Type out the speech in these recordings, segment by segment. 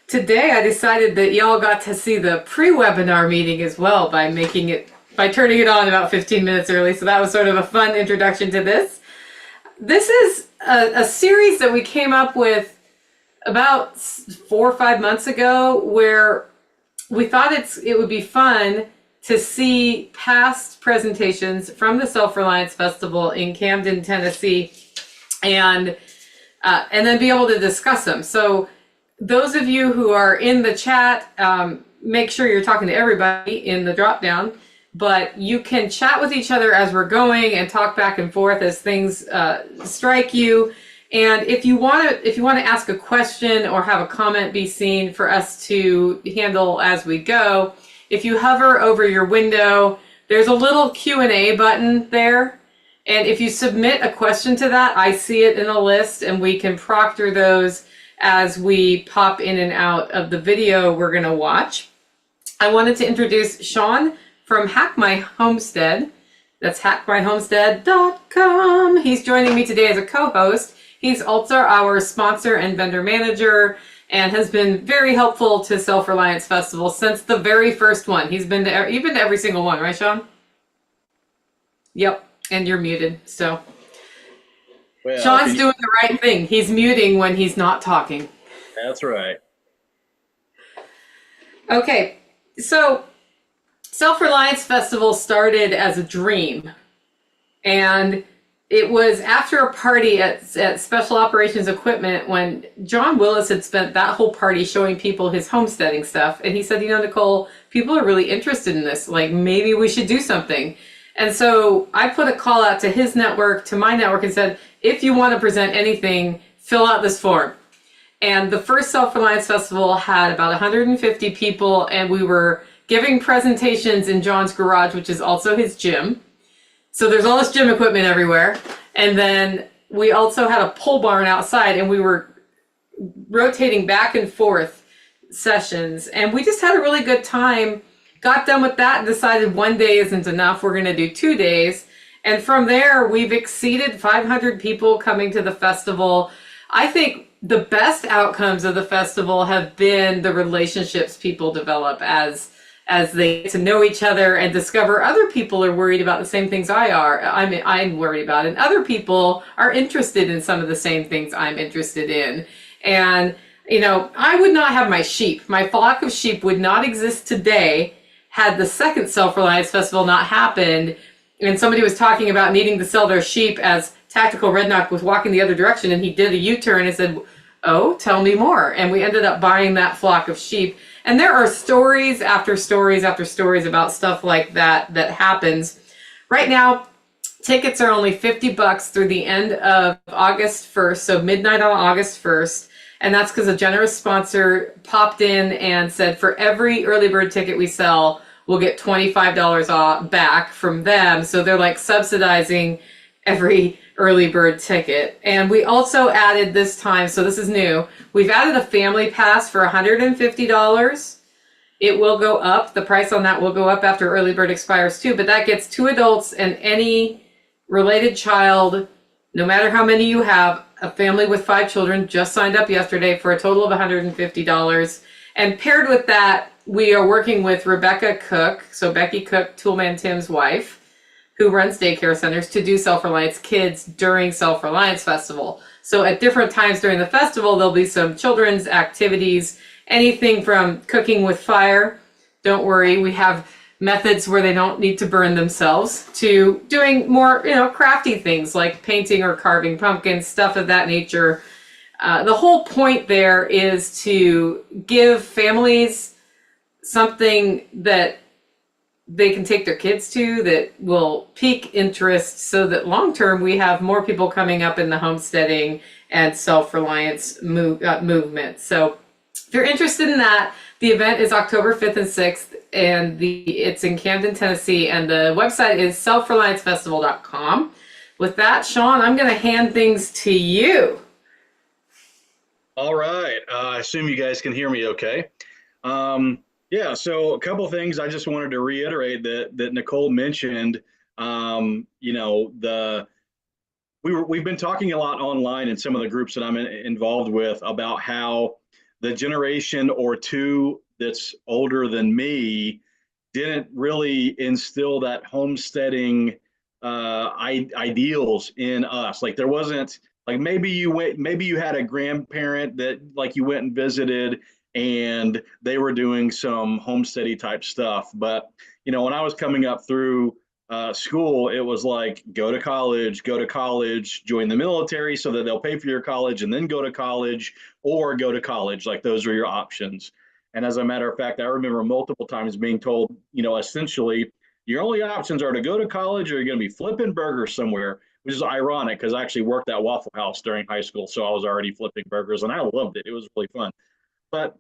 today I decided that y'all got to see the pre-webinar meeting as well by turning it on about 15 minutes early. So that was sort of a fun introduction to this. This is a series that we came up with about 4 or 5 months ago, where we thought it would be fun to see past presentations from the Self-Reliance Festival in Camden, Tennessee, and then be able to discuss them. So those of you who are in the chat, make sure you're talking to everybody in the drop down, but you can chat with each other as we're going and talk back and forth as things strike you. And if you want to ask a question or have a comment be seen for us to handle as we go, if you hover over your window, there's a little Q&A button there. And if you submit a question to that, I see it in a list and we can proctor those as we pop in and out of the video we're going to watch. I wanted to introduce Shawn from Hack My Homestead. That's hackmyhomestead.com. He's joining me today as a co-host. He's also our sponsor and vendor manager and has been very helpful to Self-Reliance Festival since the very first one. You've been to every single one, right, Shawn? Yep, and you're muted, so. Well, Shawn's doing the right thing. He's muting when he's not talking. That's right. Okay, so Self-Reliance Festival started as a dream, and it was after a party at Special Operations Equipment when John Willis had spent that whole party showing people his homesteading stuff. And he said, Nicole, people are really interested in this. Like, maybe we should do something. And so I put a call out to his network, to my network, and said, if you want to present anything, fill out this form. And the first Self-Reliance Festival had about 150 people, and we were giving presentations in John's garage, which is also his gym. So there's all this gym equipment everywhere. And then we also had a pole barn outside, and we were rotating back and forth sessions. And we just had a really good time, got done with that and decided one day isn't enough. We're going to do 2 days. And from there, we've exceeded 500 people coming to the festival. I think the best outcomes of the festival have been the relationships people develop as they get to know each other and discover other people are worried about the same things I'm worried about, and other people are interested in some of the same things I'm interested in. And, I would not have my sheep. My flock of sheep would not exist today had the second Self-Reliance Festival not happened. And somebody was talking about needing to sell their sheep as Tactical Redknock was walking the other direction, and he did a U-turn and said, oh, tell me more. And we ended up buying that flock of sheep. And there are stories after stories after stories about stuff like that happens. Right now, tickets are only $50 through the end of August 1st, so midnight on August 1st. And that's because a generous sponsor popped in and said, for every early bird ticket we sell, we'll get $25 off back from them. So they're like subsidizing every early bird ticket. And we also added this time, so this is new, we've added a family pass for $150. It will go up. The price on that will go up after early bird expires too, but that gets 2 adults and any related child, no matter how many you have. A family with 5 children just signed up yesterday for a total of $150. And paired with that, we are working with Rebecca Cook, so Becky Cook, Toolman Tim's wife, who runs daycare centers, to do Self-Reliance Kids during Self-Reliance Festival. So at different times during the festival, there'll be some children's activities, anything from cooking with fire. Don't worry, we have methods where they don't need to burn themselves, to doing more, crafty things like painting or carving pumpkins, stuff of that nature. The whole point there is to give families something that they can take their kids to that will pique interest, so that long term we have more people coming up in the homesteading and self-reliance movement. So if you're interested in that, the event is October 5th and 6th, and it's in Camden, Tennessee, and the website is selfreliancefestival.com. With that, Shawn, I'm going to hand things to you. All right. I assume you guys can hear me okay. Yeah, so a couple of things I just wanted to reiterate that Nicole mentioned. We've been talking a lot online in some of the groups that I'm involved with about how the generation or two that's older than me didn't really instill that homesteading ideals in us. Like there wasn't like maybe you had a grandparent that like you went and visited and they were doing some homesteady type stuff. But you know, when I was coming up through school, it was like go to college, join the military so that they'll pay for your college, and then go to college or go to college. Like those are your options. And as a matter of fact, I remember multiple times being told, you know, essentially, your only options are to go to college or you're going to be flipping burgers somewhere, which is ironic because I actually worked at Waffle House during high school. So I was already flipping burgers and I loved it. It was really fun. But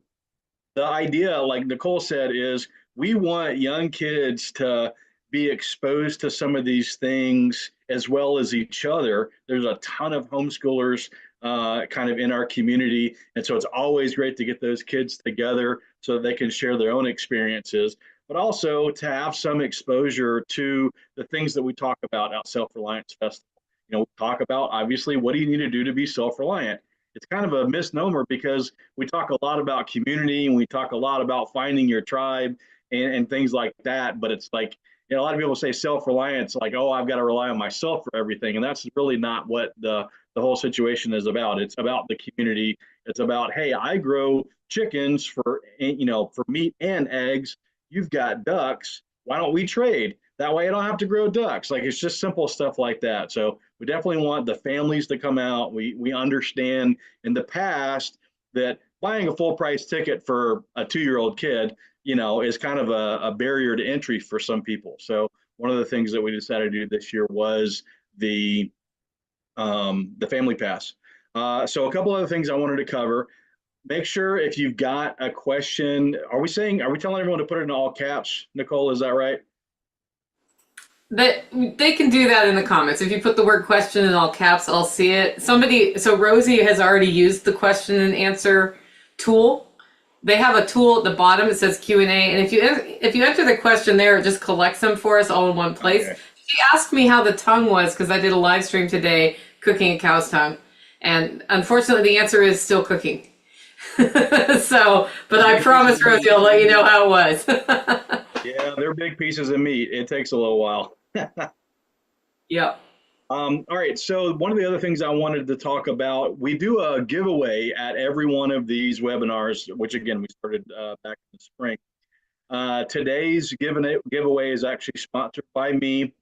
the idea, like Nicole said, is we want young kids to be exposed to some of these things as well as each other. There's a ton of homeschoolers kind of in our community. And so it's always great to get those kids together so that they can share their own experiences, but also to have some exposure to the things that we talk about at Self-Reliance Festival. You know, we talk about obviously what do you need to do to be self-reliant. It's kind of a misnomer because we talk a lot about community and we talk a lot about finding your tribe and things like that. But it's like, you know, a lot of people say self-reliance, like, oh, I've got to rely on myself for everything. And that's really not what the whole situation is about. It's about the community. It's about, hey, I grow chickens for, you know, for meat and eggs. You've got ducks. Why don't we trade? That way I don't have to grow ducks. Like it's just simple stuff like that. So we definitely want the families to come out. We understand in the past that buying a full price ticket for a 2-year-old kid, you know, is kind of a barrier to entry for some people. So one of the things that we decided to do this year was the family pass. So a couple other things I wanted to cover. Make sure if you've got a question, are we telling everyone to put it in all caps, Nicole, is that right? That they can do that in the comments. If you put the word question in all caps, I'll see it. So Rosie has already used the question and answer tool. They have a tool at the bottom. It says Q&A, and if you enter the question there, it just collects them for us all in one place. Okay. She asked me how the tongue was because I did a live stream today cooking a cow's tongue, and unfortunately, the answer is still cooking. So, but I promise, Rosie, I'll let you know how it was. Yeah, they're big pieces of meat. It takes a little while. Yep. All right, so one of the other things I wanted to talk about, we do a giveaway at every one of these webinars, which again, we started back in the spring. Today's giveaway is actually sponsored by me.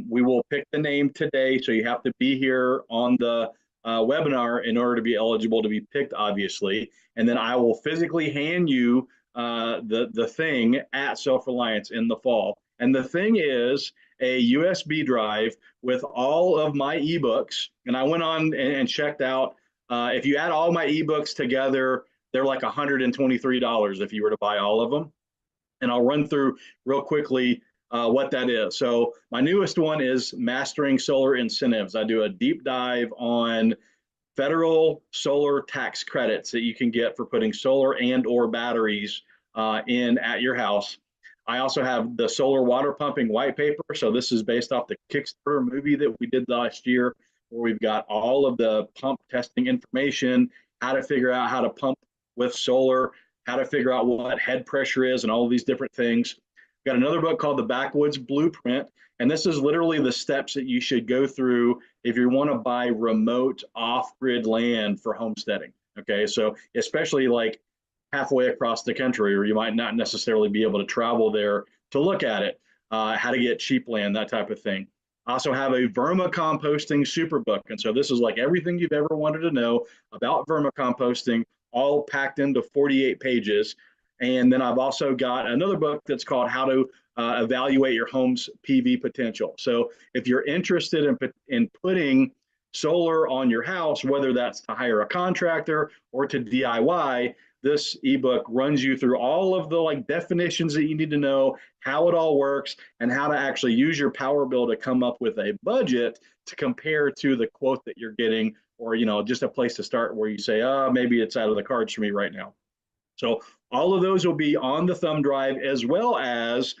We will pick the name today, so you have to be here on the webinar in order to be eligible to be picked, obviously. And then I will physically hand you the thing at Self-Reliance in the fall. And the thing is a USB drive with all of my ebooks. And I went on and checked out, if you add all my ebooks together, they're like $123 if you were to buy all of them. And I'll run through real quickly what that is. So my newest one is Mastering Solar Incentives. I do a deep dive on federal solar tax credits that you can get for putting solar and or batteries in at your house. I also have the solar water pumping white paper. So this is based off the Kickstarter movie that we did last year, where we've got all of the pump testing information, how to figure out how to pump with solar, how to figure out what head pressure is and all of these different things. We've got another book called The Backwoods Blueprint. And this is literally the steps that you should go through if you want to buy remote off-grid land for homesteading. Okay, so especially like halfway across the country, or you might not necessarily be able to travel there to look at it, how to get cheap land, that type of thing. I also have a vermicomposting superbook. And so this is like everything you've ever wanted to know about vermicomposting, all packed into 48 pages. And then I've also got another book that's called How to Evaluate Your Home's PV Potential. So if you're interested in putting solar on your house, whether that's to hire a contractor or to DIY, this ebook runs you through all of the like definitions that you need to know, how it all works, and how to actually use your power bill to come up with a budget to compare to the quote that you're getting, or you know, just a place to start where you say, maybe it's out of the cards for me right now. So all of those will be on the thumb drive, as well as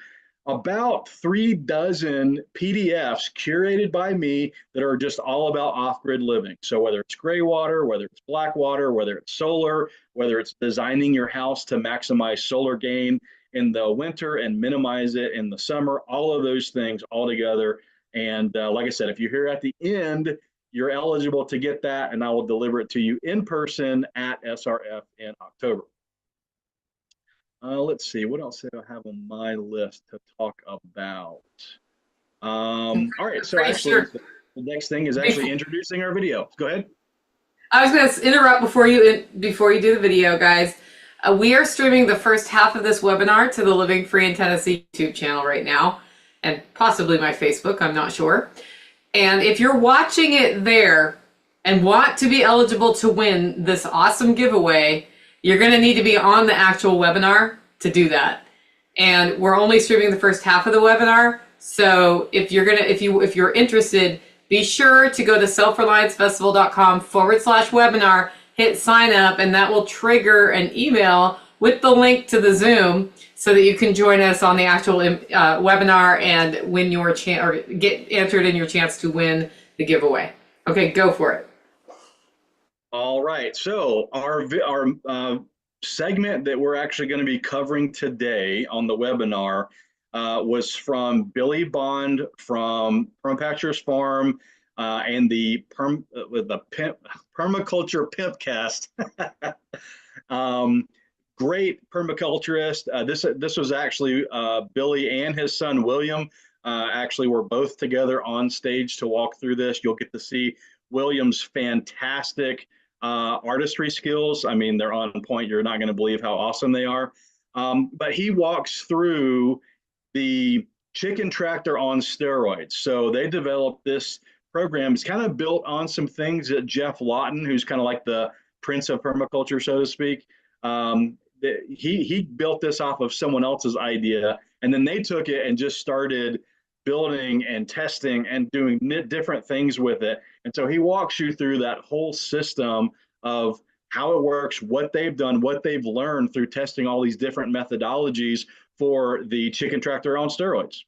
about 3 dozen PDFs curated by me that are just all about off-grid living. So whether it's gray water, whether it's black water, whether it's solar, whether it's designing your house to maximize solar gain in the winter and minimize it in the summer, all of those things all together. And like I said, if you're here at the end, you're eligible to get that, and I will deliver it to you in person at SRF in October. Let's see, what else do I have on my list to talk about? All right, so actually, the next thing is actually introducing our video. Go ahead. I was going to interrupt before you do the video, guys. We are streaming the first half of this webinar to the Living Free in Tennessee YouTube channel right now, and possibly my Facebook, I'm not sure. And if you're watching it there and want to be eligible to win this awesome giveaway, you're going to need to be on the actual webinar to do that. And we're only streaming the first half of the webinar. So if you're interested, be sure to go to selfreliancefestival.com/webinar, hit sign up, and that will trigger an email with the link to the Zoom so that you can join us on the actual webinar and win your chance, or get entered in your chance to win the giveaway. Okay, go for it. All right, so our segment that we're actually going to be covering today on the webinar was from Billy Bond from Permapastures Farm and the Permaculture Pimpcast. Great permaculturist. This was actually Billy and his son William actually were both together on stage to walk through this. You'll get to see William's fantastic artistry skills. I mean, they're on point. You're not going to believe how awesome they are. But he walks through the chicken tractor on steroids. So they developed this program. It's kind of built on some things that Jeff Lawton, who's kind of like the prince of permaculture, so to speak, he built this off of someone else's idea, and then they took it and just started building and testing and doing different things with it. And so he walks you through that whole system of how it works, what they've done, what they've learned through testing all these different methodologies for the chicken tractor on steroids.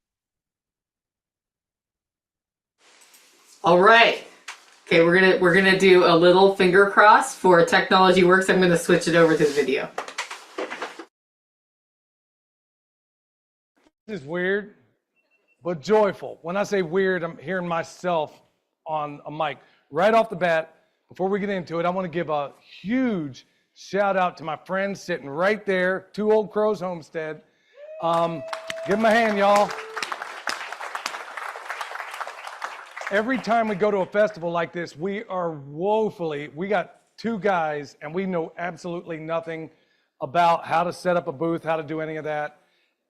All right. Okay, we're gonna do a little finger cross for Technology Works. I'm gonna switch it over to the video. This is weird, but joyful. When I say weird, I'm hearing myself on a mic. Right off the bat, before we get into it, I want to give a huge shout out to my friends sitting right there, Two Old Crows Homestead. Give them a hand, y'all. Every time we go to a festival like this, we got two guys and we know absolutely nothing about how to set up a booth, how to do any of that.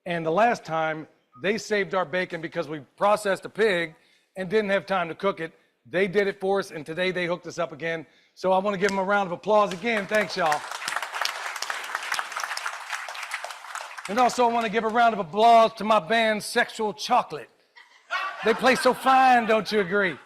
And the last time, they saved our bacon because we processed a pig and didn't have time to cook it. They did it for us, and today they hooked us up again. So I want to give them a round of applause again. Thanks, y'all. And also I want to give a round of applause to my band, Sexual Chocolate. They play so fine, don't you agree?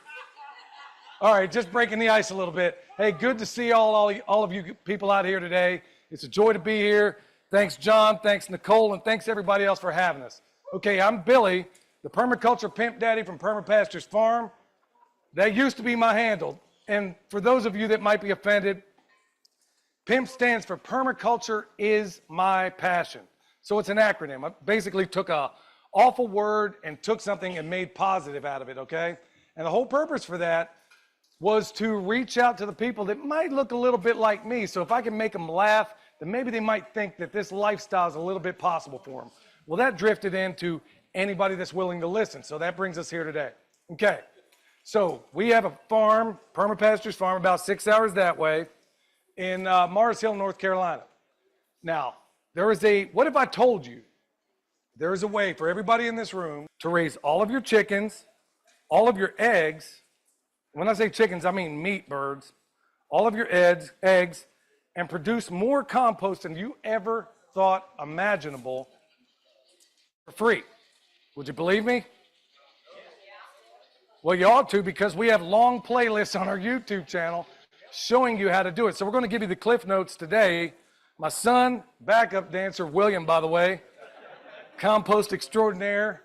All right, just breaking the ice a little bit. Hey, good to see all of you people out here today. It's a joy to be here. Thanks, John. Thanks, Nicole. And thanks, everybody else, for having us. Okay, I'm Billy, the permaculture pimp daddy from Permapastures Farm. That used to be my handle. And for those of you that might be offended, PIMP stands for Permaculture is My Passion. So it's an acronym. I basically took a awful word and took something and made positive out of it, okay? And the whole purpose for that was to reach out to the people that might look a little bit like me. So if I can make them laugh, then maybe they might think that this lifestyle is a little bit possible for them. Well, that drifted into anybody that's willing to listen. So that brings us here today. Okay. So we have a farm, Permapastures Farm, about 6 hours that way in Mars Hill, North Carolina. Now, what if I told you there is a way for everybody in this room to raise all of your chickens, all of your eggs. When I say chickens, I mean meat birds, all of your eggs, and produce more compost than you ever thought imaginable for free. Would you believe me? Well, you ought to, because we have long playlists on our YouTube channel showing you how to do it. So we're going to give you the cliff notes today. My son, backup dancer, William, by the way, compost extraordinaire,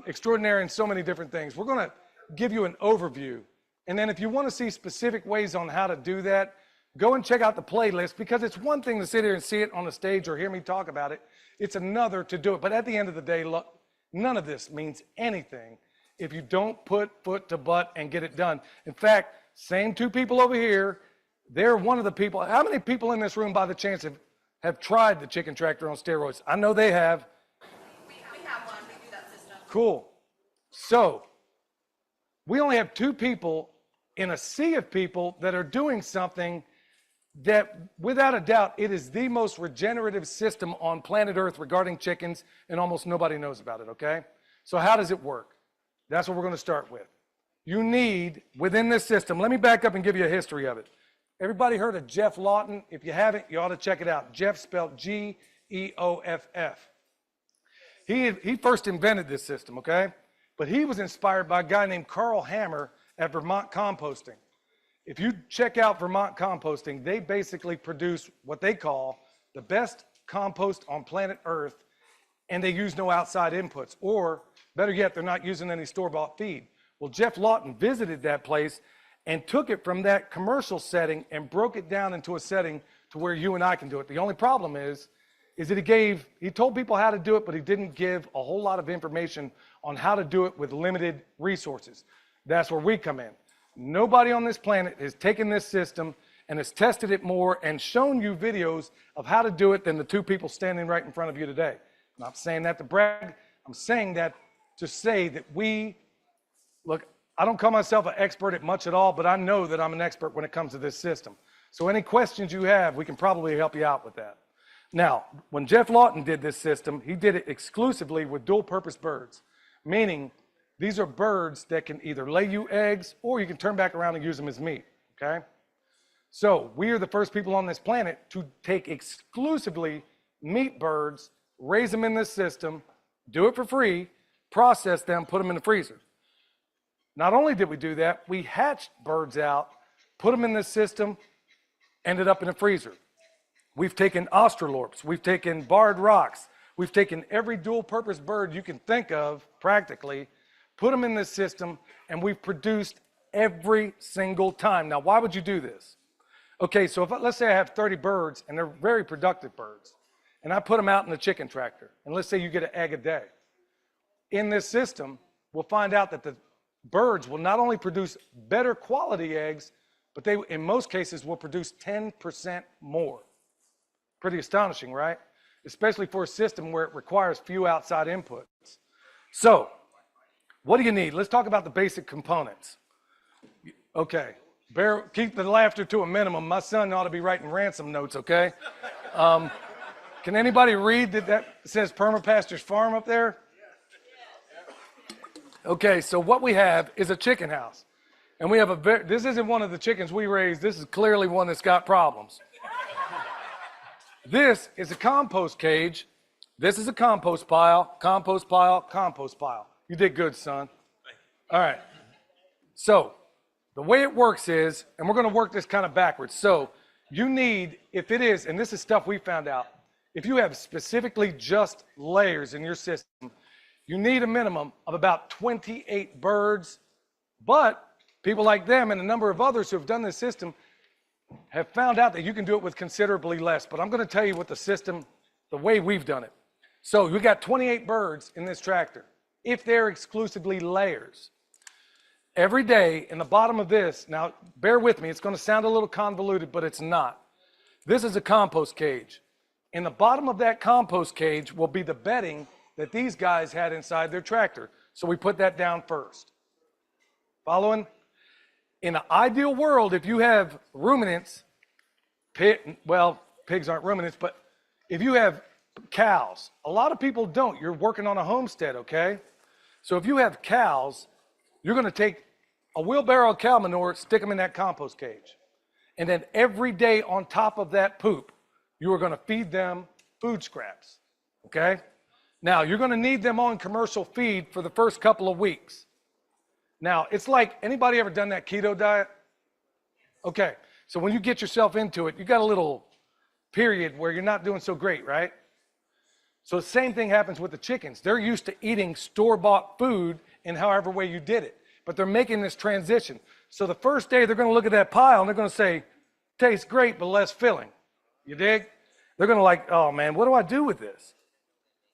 extraordinaire in so many different things. We're going to give you an overview. And then if you want to see specific ways on how to do that, go and check out the playlist, because it's one thing to sit here and see it on the stage or hear me talk about it. It's another to do it. But at the end of the day, look, none of this means anything if you don't put foot to butt and get it done. In fact, same two people over here, they're one of the people. How many people in this room by the chance have tried the chicken tractor on steroids? I know they have. We have one. We do that system. Cool. So we only have two people in a sea of people that are doing something that, without a doubt, it is the most regenerative system on planet Earth regarding chickens, and almost nobody knows about it, okay? So how does it work? That's what we're going to start with. You need, within this system, let me back up and give you a history of it. Everybody heard of Geoff Lawton? If you haven't, you ought to check it out. Geoff spelled Geoff. He first invented this system, okay? But he was inspired by a guy named Carl Hammer at Vermont Composting. If you check out Vermont Composting, they basically produce what they call the best compost on planet Earth, and they use no outside inputs. Or, better yet, they're not using any store-bought feed. Well, Geoff Lawton visited that place and took it from that commercial setting and broke it down into a setting to where you and I can do it. The only problem is that he told people how to do it, but he didn't give a whole lot of information on how to do it with limited resources. That's where we come in. Nobody on this planet has taken this system and has tested it more and shown you videos of how to do it than the two people standing right in front of you today. I'm not saying that to brag. I'm saying that to say that look, I don't call myself an expert at much at all, but I know that I'm an expert when it comes to this system. So any questions you have, we can probably help you out with that. Now, when Geoff Lawton did this system, he did it exclusively with dual-purpose birds, meaning these are birds that can either lay you eggs or you can turn back around and use them as meat, okay? So we are the first people on this planet to take exclusively meat birds, raise them in this system, do it for free, process them, put them in the freezer. Not only did we do that, we hatched birds out, put them in this system, ended up in a freezer. We've taken Australorps, we've taken barred rocks, we've taken every dual-purpose bird you can think of, practically, put them in this system, and we've produced every single time. Now, why would you do this? Okay, so let's say I have 30 birds, and they're very productive birds, and I put them out in the chicken tractor, and let's say you get an egg a day. In this system, we'll find out that the birds will not only produce better quality eggs, but they, in most cases, will produce 10% more. Pretty astonishing, right? Especially for a system where it requires few outside inputs. So, what do you need? Let's talk about the basic components. Okay, keep the laughter to a minimum. My son ought to be writing ransom notes, okay? Can anybody read that says Permapastures Farm up there? Okay, so what we have is a chicken house. And we have this isn't one of the chickens we raise. This is clearly one that's got problems. This is a compost cage. This is a compost pile, compost pile, compost pile. You did good, son. All right. So the way it works is, and we're going to work this kind of backwards. So you need, if it is, and this is stuff we found out, if you have specifically just layers in your system, you need a minimum of about 28 birds. But people like them and a number of others who have done this system have found out that you can do it with considerably less. But I'm going to tell you what the system, the way we've done it. So we got 28 birds in this tractor, if they're exclusively layers. Every day in the bottom of this, now bear with me, it's going to sound a little convoluted, but it's not. This is a compost cage. In the bottom of that compost cage will be the bedding that these guys had inside their tractor. So we put that down first. Following? In an ideal world, if you have ruminants, pigs aren't ruminants, but if you have cows, a lot of people don't. You're working on a homestead, okay? So if you have cows, you're going to take a wheelbarrow of cow manure, stick them in that compost cage. And then every day on top of that poop, you are going to feed them food scraps, okay? Now, you're going to need them on commercial feed for the first couple of weeks. Now, it's like, anybody ever done that keto diet? Okay, so when you get yourself into it, you got a little period where you're not doing so great, right? So the same thing happens with the chickens. They're used to eating store-bought food in however way you did it, but they're making this transition. So the first day they're going to look at that pile and they're going to say, tastes great, but less filling. You dig? They're going to like, oh man, what do I do with this?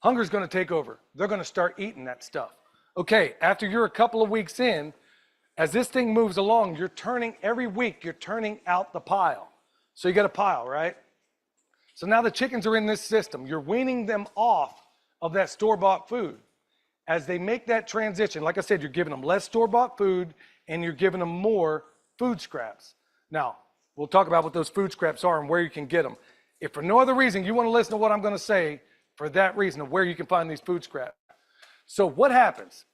Hunger's going to take over. They're going to start eating that stuff. Okay, after you're a couple of weeks in, as this thing moves along, every week you're turning out the pile. So you got a pile, right? So now the chickens are in this system. You're weaning them off of that store-bought food. As they make that transition, like I said, you're giving them less store-bought food and you're giving them more food scraps. Now, we'll talk about what those food scraps are and where you can get them. If for no other reason you want to listen to what I'm going to say, for that reason of where you can find these food scraps. So what happens?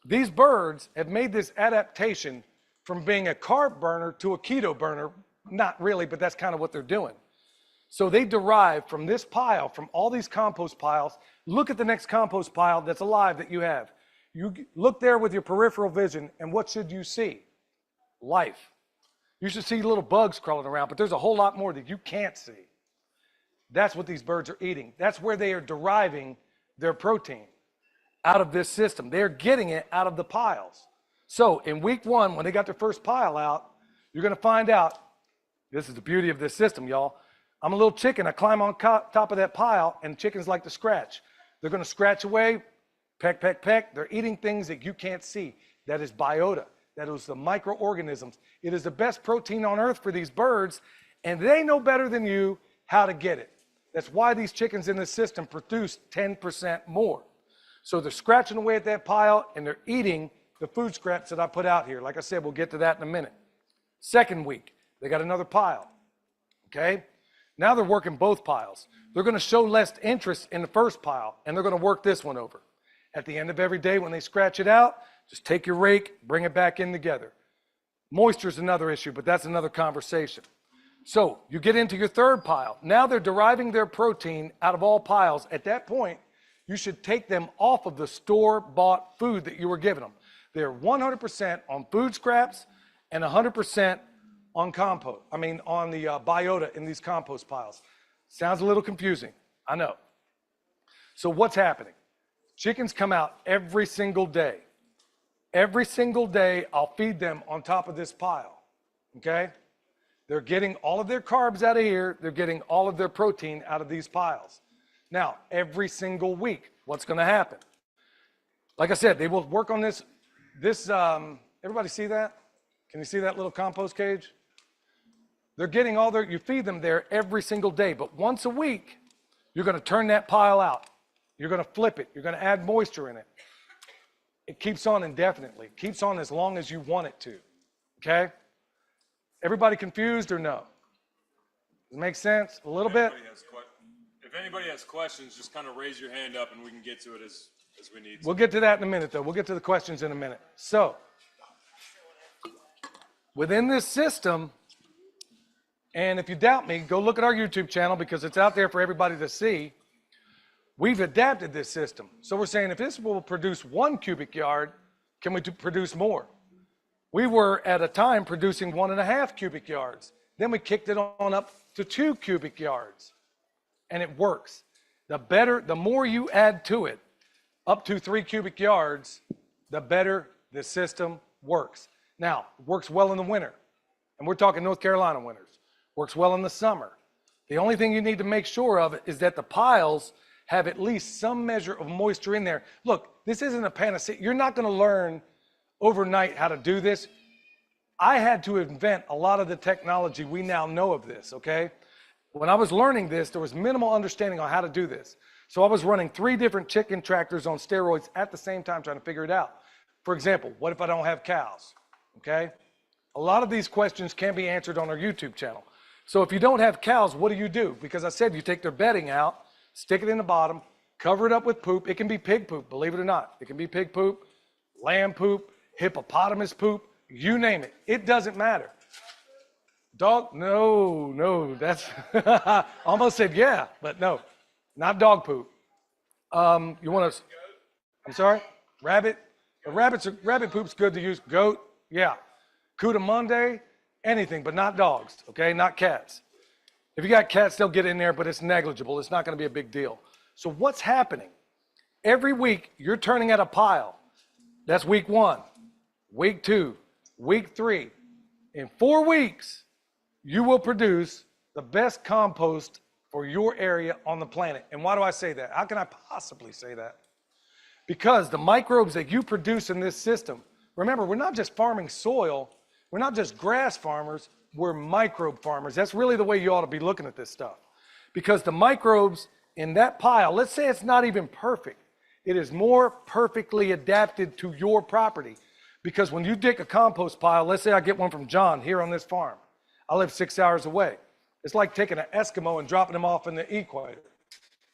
These birds have made this adaptation from being a carb burner to a keto burner. Not really, but that's kind of what they're doing. So they derive from this pile, from all these compost piles. Look at the next compost pile that's alive that you have. You look there with your peripheral vision, and what should you see? Life. You should see little bugs crawling around, but there's a whole lot more that you can't see. That's what these birds are eating. That's where they are deriving their protein, out of this system. They're getting it out of the piles. So in week 1, when they got their first pile out, you're going to find out, this is the beauty of this system, y'all. I'm a little chicken. I climb on top of that pile, and chickens like to scratch. They're going to scratch away, peck, peck, peck. They're eating things that you can't see. That is biota. That is the microorganisms. It is the best protein on earth for these birds, and they know better than you how to get it. That's why these chickens in this system produce 10% more. So they're scratching away at that pile, and they're eating the food scraps that I put out here. Like I said, we'll get to that in a minute. Second week, they got another pile, okay? Now they're working both piles. They're going to show less interest in the first pile, and they're going to work this one over. At the end of every day when they scratch it out, just take your rake, bring it back in together. Moisture is another issue, but that's another conversation. So you get into your third pile. Now they're deriving their protein out of all piles. At that point, you should take them off of the store-bought food that you were giving them. They're 100% on food scraps and 100% on on the biota in these compost piles. Sounds a little confusing, I know. So what's happening? Chickens come out every single day. Every single day, I'll feed them on top of this pile, okay? They're getting all of their carbs out of here. They're getting all of their protein out of these piles. Now, every single week, what's going to happen? Like I said, they will work on this. Everybody see that? Can you see that little compost cage? They're getting you feed them there every single day, but once a week, you're going to turn that pile out. You're going to flip it. You're going to add moisture in it. It keeps on indefinitely. It keeps on as long as you want it to, okay? Everybody confused or no? Does it make sense? A little bit? If anybody has questions, just kind of raise your hand up and we can get to it as we need to. We'll get to that in a minute, though. We'll get to the questions in a minute. So, within this system, and if you doubt me, go look at our YouTube channel because it's out there for everybody to see. We've adapted this system. So we're saying if this will produce 1 cubic yard, can we produce more? We were at a time producing 1.5 cubic yards. Then we kicked it on up to 2 cubic yards. And it works. The more you add to it, up to 3 cubic yards, the better the system works. Now, it works well in the winter. And we're talking North Carolina winters. Works well in the summer. The only thing you need to make sure of is that the piles have at least some measure of moisture in there. Look, this isn't a panacea. You're not going to learn overnight how to do this. I had to invent a lot of the technology we now know of this, okay? When I was learning this, there was minimal understanding on how to do this. So I was running 3 different chicken tractors on steroids at the same time trying to figure it out. For example, what if I don't have cows, okay? A lot of these questions can be answered on our YouTube channel. So if you don't have cows, what do? Because I said you take their bedding out, stick it in the bottom, cover it up with poop. It can be pig poop, believe it or not. It can be pig poop, lamb poop, hippopotamus poop, you name it. It doesn't matter. Dog? No, that's, almost said yeah, but no, not dog poop. You want to, I'm sorry? Rabbit? Rabbit poop's good to use. Goat? Yeah. Cudamonde? Anything, but not dogs, okay? Not cats. If you got cats, they'll get in there, but it's negligible. It's not going to be a big deal. So what's happening? Every week you're turning out a pile. That's week 1, week 2, week 3. In 4 weeks, you will produce the best compost for your area on the planet. And why do I say that? How can I possibly say that? Because the microbes that you produce in this system, remember, we're not just farming soil, we're not just grass farmers, we're microbe farmers. That's really the way you ought to be looking at this stuff. Because the microbes in that pile, let's say it's not even perfect, it is more perfectly adapted to your property. Because when you dig a compost pile, let's say I get one from John here on this farm. I live 6 hours away. It's like taking an Eskimo and dropping him off in the equator.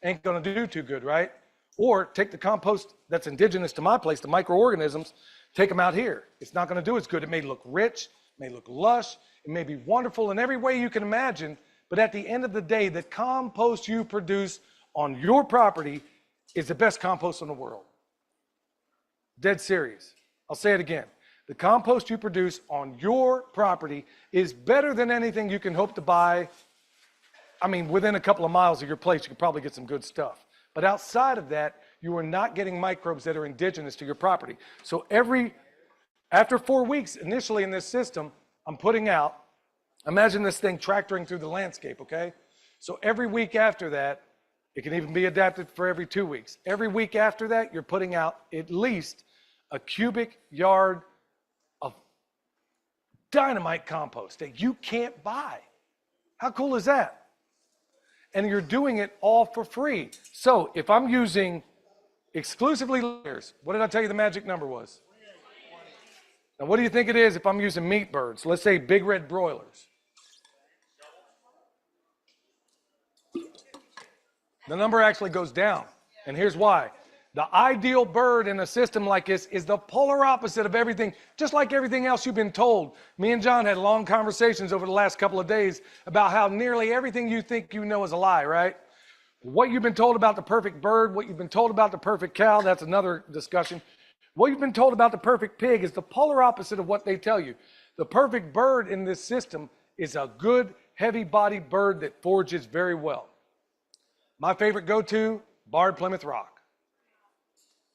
Ain't gonna do too good, right? Or take the compost that's indigenous to my place, the microorganisms, take them out here. It's not gonna do as good. It may look rich, it may look lush, it may be wonderful in every way you can imagine, but at the end of the day, the compost you produce on your property is the best compost in the world. Dead serious. I'll say it again. The compost you produce on your property is better than anything you can hope to buy. I mean, within a couple of miles of your place, you could probably get some good stuff. But outside of that, you are not getting microbes that are indigenous to your property. So after 4 weeks, initially in this system, I'm putting out, imagine this thing tractoring through the landscape, okay? So every week after that, it can even be adapted for every 2 weeks. Every week after that, you're putting out at least a cubic yard of dynamite compost that you can't buy. How cool is that? And you're doing it all for free. So if I'm using exclusively layers, what did I tell you the magic number was? Now what do you think it is if I'm using meat birds? Let's say big red broilers. The number actually goes down. And here's why. The ideal bird in a system like this is the polar opposite of everything, just like everything else you've been told. Me and John had long conversations over the last couple of days about how nearly everything you think you know is a lie, right? What you've been told about the perfect bird, what you've been told about the perfect cow, that's another discussion. What you've been told about the perfect pig is the polar opposite of what they tell you. The perfect bird in this system is a good, heavy-bodied bird that forages very well. My favorite go-to, barred Plymouth Rock.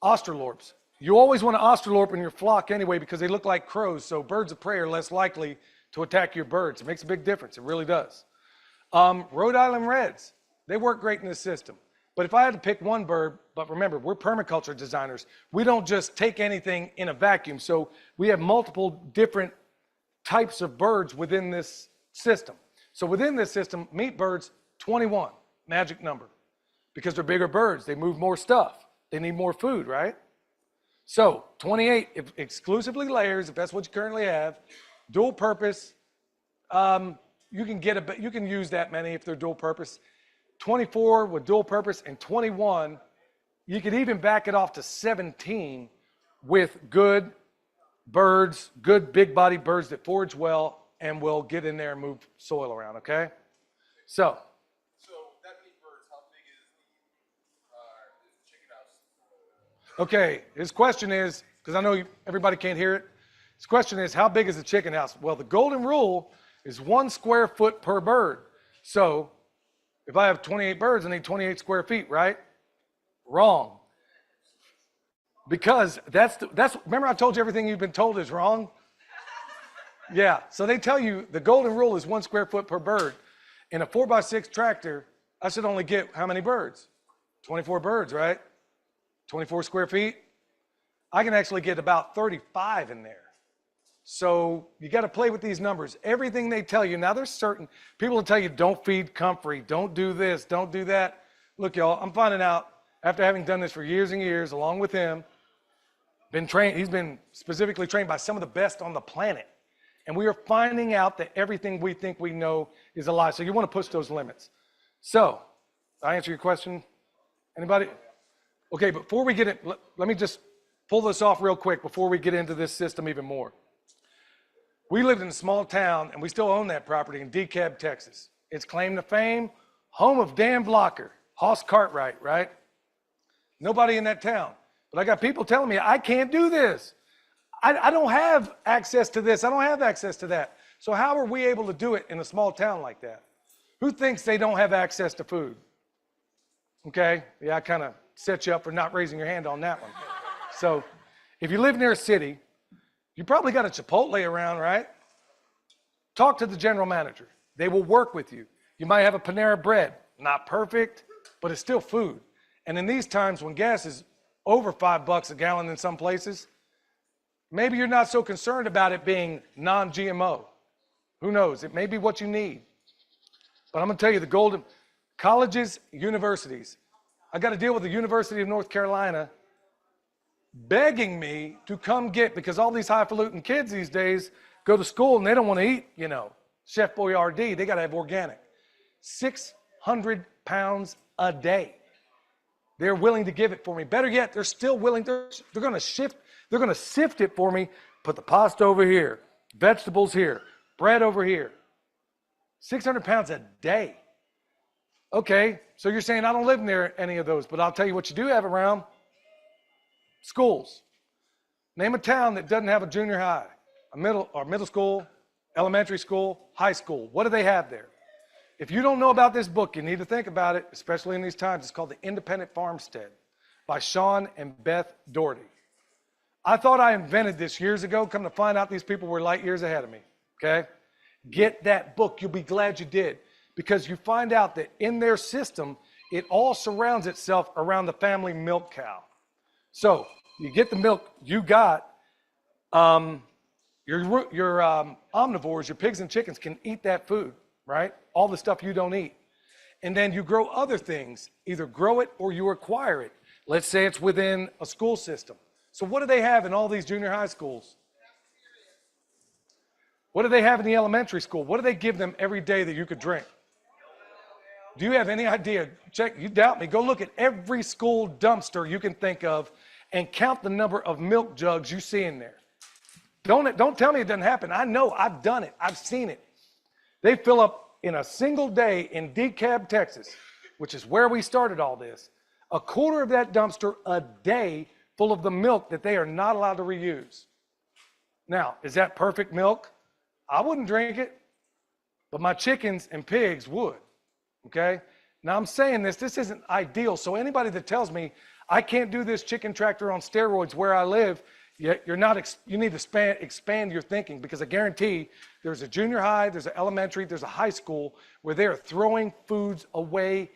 Australorps. You always want an Australorp in your flock anyway because they look like crows, so birds of prey are less likely to attack your birds. It makes a big difference. It really does. Rhode Island Reds. They work great in this system. But if I had to pick one bird, but remember, we're permaculture designers. We don't just take anything in a vacuum. So we have multiple different types of birds within this system. So within this system, meat birds, 21, magic number. Because they're bigger birds, they move more stuff. They need more food, right? So 28, if exclusively layers, if that's what you currently have, dual purpose, you can use that many if they're dual purpose. 24 with dual purpose and 21, you could even back it off to 17 with good birds, good big body birds that forage well and will get in there and move soil around, okay? So that meat birds, how big is the chicken house? okay, his question is, because I know everybody can't hear it, his question is, how big is the chicken house? Well, the golden rule is 1 square foot per bird. So if I have 28 birds, I need 28 square feet, right? Wrong. Because that's remember I told you everything you've been told is wrong? Yeah, so they tell you the golden rule is 1 square foot per bird. In a 4x6 tractor, I should only get how many birds? 24 birds, right? 24 square feet. I can actually get about 35 in there. So you got to play with these numbers. Everything they tell you, now there's certain people will tell you don't feed comfrey, don't do this, don't do that. Look, y'all, I'm finding out after having done this for years and years along with him, he's been specifically trained by some of the best on the planet. And we are finding out that everything we think we know is a lie. So you want to push those limits. So, did I answer your question? Anybody? Okay, before we get it, let me just pull this off real quick before we get into this system even more. We lived in a small town, and we still own that property in DeKalb, Texas. It's claim to fame, home of Dan Blocker, Hoss Cartwright, right? Nobody in that town. But I got people telling me, I can't do this. I don't have access to this. I don't have access to that. So how are we able to do it in a small town like that? Who thinks they don't have access to food? Okay, yeah, I kind of set you up for not raising your hand on that one. So if you live near a city, you probably got a Chipotle around, right? Talk to the general manager. They will work with you. You might have a Panera Bread. Not perfect, but it's still food. And in these times when gas is over $5 a gallon in some places, maybe you're not so concerned about it being non-GMO. Who knows? It may be what you need. But I'm going to tell you, the golden colleges, universities. I got to deal with the University of North Carolina begging me to come get, because all these highfalutin kids these days go to school and they don't want to eat, Chef Boyardee. They got to have organic. 600 pounds a day. They're willing to give it for me. Better yet, they're still willing. They're going to sift it for me. Put the pasta over here, vegetables here, bread over here. 600 pounds a day. Okay, so you're saying I don't live near any of those, but I'll tell you what you do have around. Schools. Name a town that doesn't have a junior high, a middle school, elementary school, high school. What do they have there? If you don't know about this book, you need to think about it, especially in these times. It's called The Independent Farmstead by Shawn and Beth Doherty. I thought I invented this years ago. Come to find out, these people were light years ahead of me, okay? Get that book. You'll be glad you did, because you find out that in their system, it all surrounds itself around the family milk cow. So you get the milk you got. Your omnivores, your pigs and chickens, can eat that food, right? All the stuff you don't eat. And then you grow other things. Either grow it or you acquire it. Let's say it's within a school system. So what do they have in all these junior high schools? What do they have in the elementary school? What do they give them every day that you could drink? Do you have any idea? Check, you doubt me. Go look at every school dumpster you can think of and count the number of milk jugs you see in there. Don't tell me it doesn't happen. I know, I've done it. I've seen it. They fill up in a single day in DeKalb, Texas, which is where we started all this, a quarter of that dumpster a day full of the milk that they are not allowed to reuse. Now, is that perfect milk? I wouldn't drink it, but my chickens and pigs would, okay? Now I'm saying this isn't ideal, so anybody that tells me I can't do this chicken tractor on steroids where I live, you need to expand your thinking, because I guarantee there's a junior high, there's an elementary, there's a high school where they're throwing foods away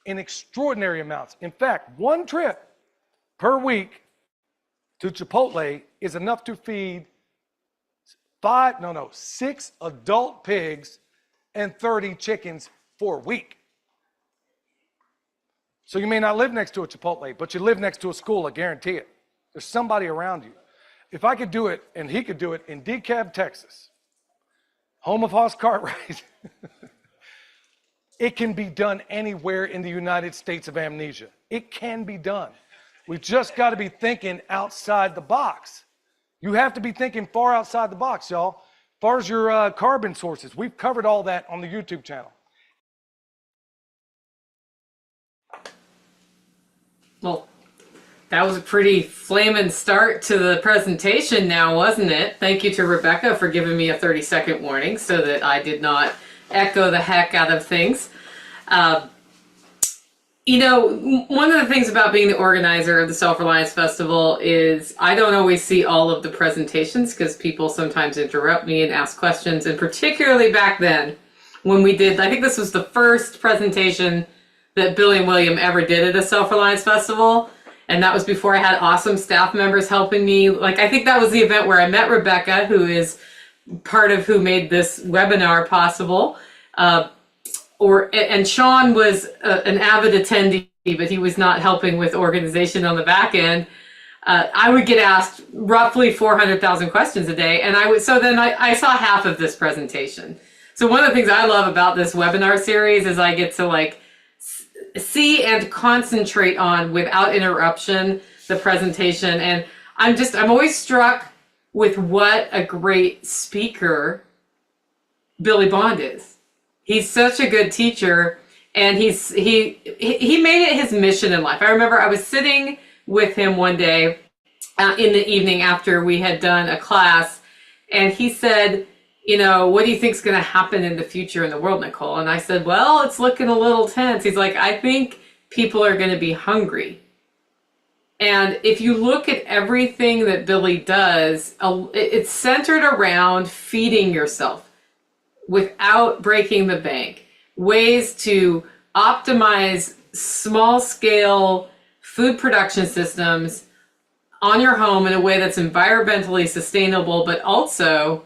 in extraordinary amounts. In fact, one trip per week to Chipotle is enough to feed 6 adult pigs and 30 chickens for a week. So you may not live next to a Chipotle, but you live next to a school, I guarantee it. There's somebody around you. If I could do it, and he could do it in DeKalb, Texas, home of Hoss Cartwright, it can be done anywhere in the United States of amnesia. It can be done. We've just got to be thinking outside the box. You have to be thinking far outside the box, y'all. As far as your carbon sources, we've covered all that on the YouTube channel. Well, that was a pretty flaming start to the presentation now, wasn't it? Thank you to Rebecca for giving me a 30-second warning so that I did not echo the heck out of things. One of the things about being the organizer of the Self-Reliance Festival is I don't always see all of the presentations because people sometimes interrupt me and ask questions, and particularly back then when we did, I think this was the first presentation that Billy and William ever did at a Self-Reliance Festival. And that was before I had awesome staff members helping me. I think that was the event where I met Rebecca, who is part of who made this webinar possible. And Shawn was an avid attendee, but he was not helping with organization on the back end. I would get asked roughly 400,000 questions a day. And I saw half of this presentation. So one of the things I love about this webinar series is I get to see and concentrate on, without interruption, the presentation. And I'm always struck with what a great speaker Billy Bond is. He's such a good teacher, and he made it his mission in life. I remember I was sitting with him one day in the evening after we had done a class, and he said, what do you think is going to happen in the future in the world, Nicole? And I said, well, it's looking a little tense. He's like, I think people are going to be hungry. And if you look at everything that Billy does, it's centered around feeding yourself without breaking the bank. Ways to optimize small scale food production systems on your home in a way that's environmentally sustainable, but also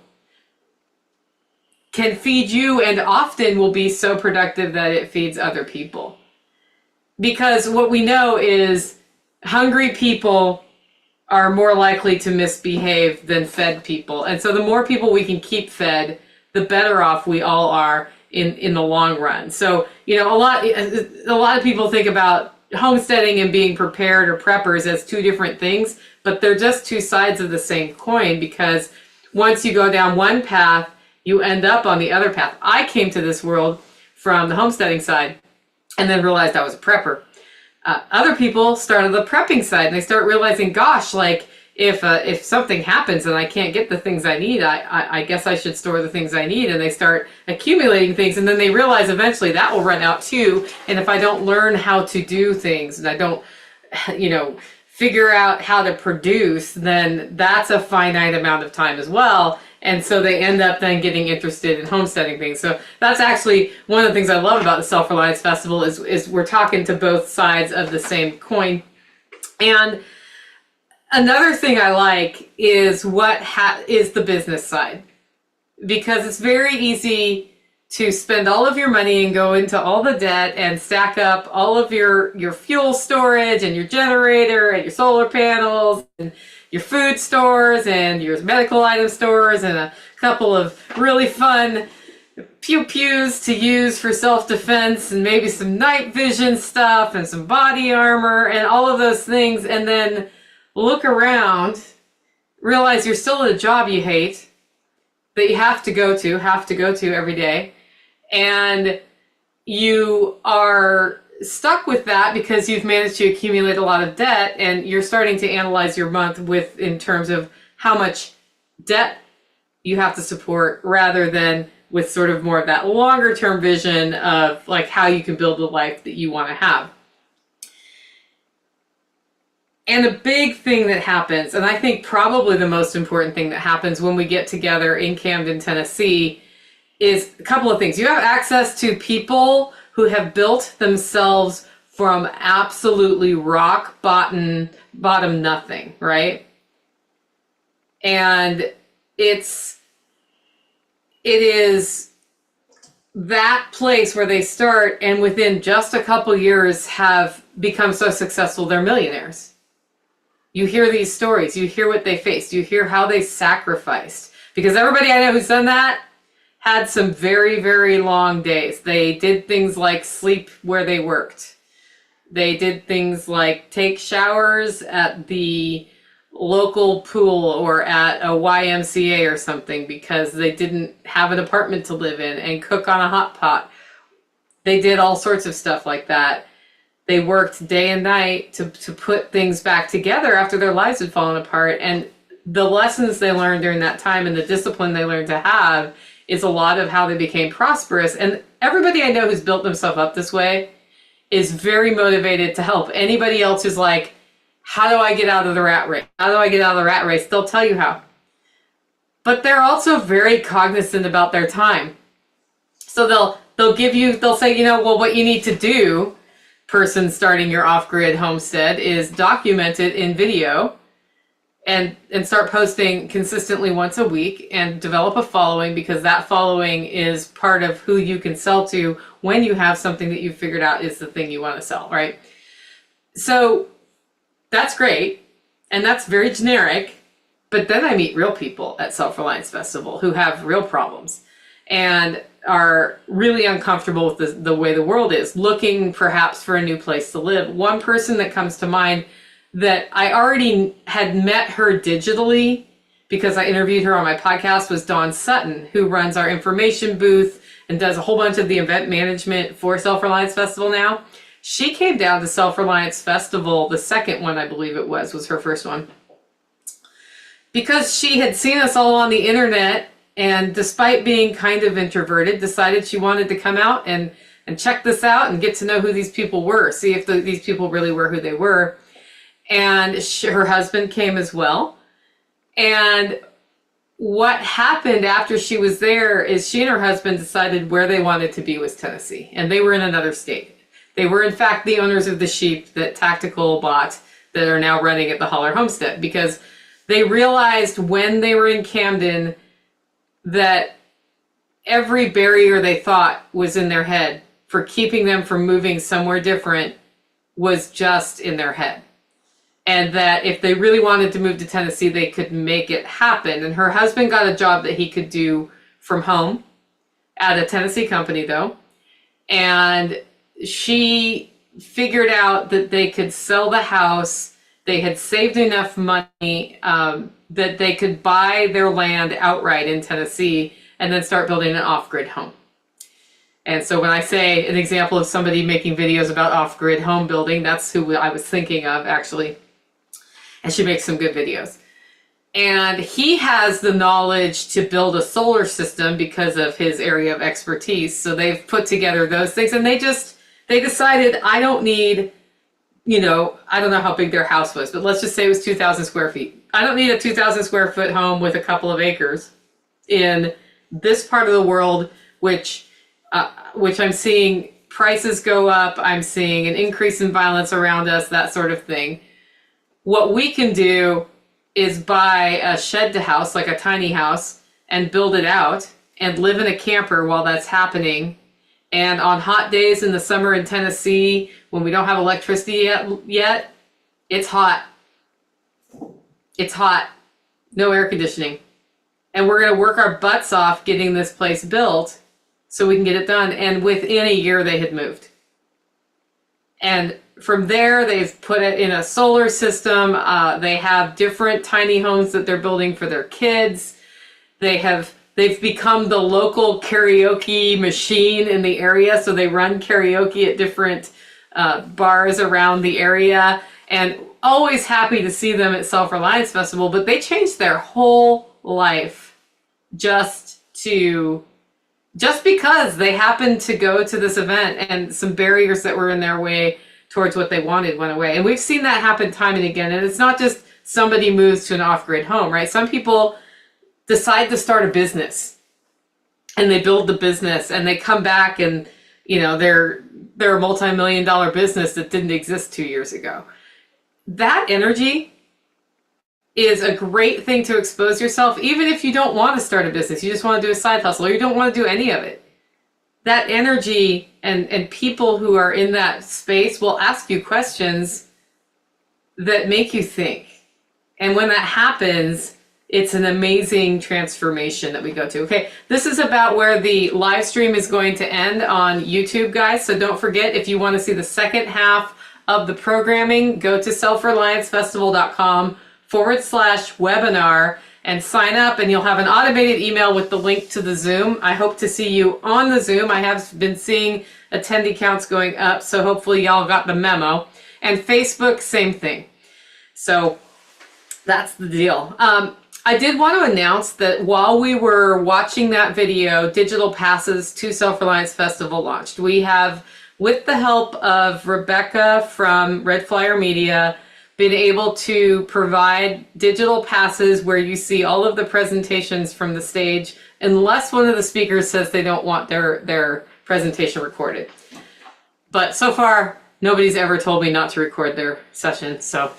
can feed you and often will be so productive that it feeds other people. Because what we know is hungry people are more likely to misbehave than fed people. And so the more people we can keep fed, the better off we all are in the long run. So, you know, a lot of people think about homesteading and being prepared or preppers as two different things, but they're just two sides of the same coin, because once you go down one path, you end up on the other path. I came to this world from the homesteading side and then realized I was a prepper. Other people start on the prepping side and they start realizing, gosh, like if something happens and I can't get the things I need, I guess I should store the things I need. And they start accumulating things, and then they realize eventually that will run out too. And if I don't learn how to do things and I don't, you know, figure out how to produce, then that's a finite amount of time as well. And so they end up then getting interested in homesteading things. So that's actually one of the things I love about the Self-Reliance Festival is we're talking to both sides of the same coin. And another thing I like is is the business side, because it's very easy to spend all of your money and go into all the debt and stack up all of your fuel storage and your generator and your solar panels and your food stores and your medical item stores and a couple of really fun pew-pews to use for self-defense and maybe some night vision stuff and some body armor and all of those things, and then look around, realize you're still at a job you hate that you have to go to every day, and you are stuck with that because you've managed to accumulate a lot of debt, and you're starting to analyze your month in terms of how much debt you have to support, rather than with sort of more of that longer term vision of like how you can build the life that you want to have. And a big thing that happens, and I think probably the most important thing that happens when we get together in Camden, Tennessee, is a couple of things. You have access to people who have built themselves from absolutely rock bottom nothing, right? And it is that place where they start, and within just a couple years have become so successful they're millionaires. You hear these stories, you hear what they faced, you hear how they sacrificed. Because everybody I know who's done that had some very, very long days. They did things like sleep where they worked. They did things like take showers at the local pool or at a YMCA or something because they didn't have an apartment to live in, and cook on a hot pot. They did all sorts of stuff like that. They worked day and night to put things back together after their lives had fallen apart. And the lessons they learned during that time and the discipline they learned to have is a lot of how they became prosperous. And everybody I know who's built themselves up this way is very motivated to help anybody else who's like, how do I get out of the rat race? How do I get out of the rat race? They'll tell you how. But they're also very cognizant about their time. So they'll say, you know, well, what you need to do, person starting your off-grid homestead, is document it in video and start posting consistently once a week and develop a following, because that following is part of who you can sell to when you have something that you've figured out is the thing you want to sell, right? So that's great, and that's very generic, but then I meet real people at Self-Reliance Festival who have real problems and are really uncomfortable with the way the world is, looking perhaps for a new place to live. One person that comes to mind that I already had met her digitally because I interviewed her on my podcast was Dawn Sutton, who runs our information booth and does a whole bunch of the event management for Self-Reliance Festival now. She came down to Self-Reliance Festival, the second one I believe it was her first one, because she had seen us all on the internet, and despite being kind of introverted, decided she wanted to come out and and check this out and get to know who these people were, see if these people really were who they were. And her husband came as well. And what happened after she was there is she and her husband decided where they wanted to be was Tennessee, and they were in another state. They were in fact the owners of the sheep that Tactical bought that are now running at the Holler Homestead, because they realized when they were in Camden that every barrier they thought was in their head for keeping them from moving somewhere different was just in their head. And that if they really wanted to move to Tennessee, they could make it happen. And her husband got a job that he could do from home at a Tennessee company, though. And she figured out that they could sell the house. They had saved enough money that they could buy their land outright in Tennessee and then start building an off-grid home. And so when I say an example of somebody making videos about off-grid home building, that's who I was thinking of, actually. And she makes some good videos. And he has the knowledge to build a solar system because of his area of expertise. So they've put together those things, and they decided, I don't need, I don't know how big their house was, but let's just say it was 2,000 square feet. I don't need a 2,000 square foot home with a couple of acres in this part of the world, which I'm seeing prices go up. I'm seeing an increase in violence around us, that sort of thing. What we can do is buy a shed to house, like a tiny house, and build it out and live in a camper while that's happening. And on hot days in the summer in Tennessee, when we don't have electricity yet, it's hot. It's hot. No air conditioning. And we're going to work our butts off getting this place built so we can get it done. And within a year, they had moved. And from there, they've put it in a solar system. They have different tiny homes that they're building for their kids. They've become the local karaoke machine in the area. So they run karaoke at different bars around the area, and always happy to see them at Self-Reliance Festival. But they changed their whole life just because they happened to go to this event, and some barriers that were in their way towards what they wanted went away. And we've seen that happen time and again. And it's not just somebody moves to an off-grid home, right? Some people decide to start a business and they build the business and they come back and, they're a multi-million-dollar business that didn't exist 2 years ago. That energy is a great thing to expose yourself, even if you don't want to start a business, you just want to do a side hustle, or you don't want to do any of it. That energy and people who are in that space will ask you questions that make you think. And when that happens, it's an amazing transformation that we go to. Okay, this is about where the live stream is going to end on YouTube, guys. So don't forget, if you want to see the second half of the programming, go to selfreliancefestival.com/webinar and sign up, and you'll have an automated email with the link to the Zoom. I hope to see you on the Zoom. I have been seeing attendee counts going up, so hopefully y'all got the memo. And Facebook, same thing. So that's the deal. I did want to announce that while we were watching that video, digital passes to Self-Reliance Festival launched. We have, with the help of Rebecca from Red Flyer Media, been able to provide digital passes where you see all of the presentations from the stage, unless one of the speakers says they don't want their presentation recorded. But so far, nobody's ever told me not to record their session, so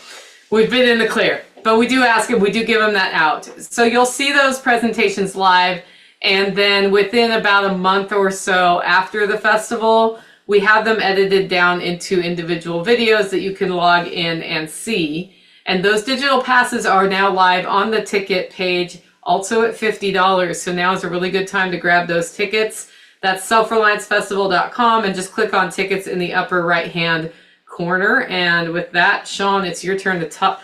we've been in the clear. But we do ask them, we do give them that out. So you'll see those presentations live, and then within about a month or so after the festival, we have them edited down into individual videos that you can log in and see. And those digital passes are now live on the ticket page, also at $50. So now is a really good time to grab those tickets. That's selfreliancefestival.com, and just click on tickets in the upper right-hand corner. And with that, Shawn, it's your turn to talk.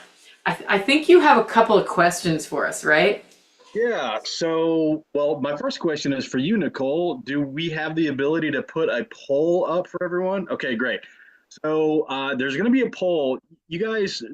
I think you have a couple of questions for us, right? Yeah. So, well, my first question is for you, Nicole. Do we have the ability to put a poll up for everyone? Okay, great. So there's going to be a poll. You guys,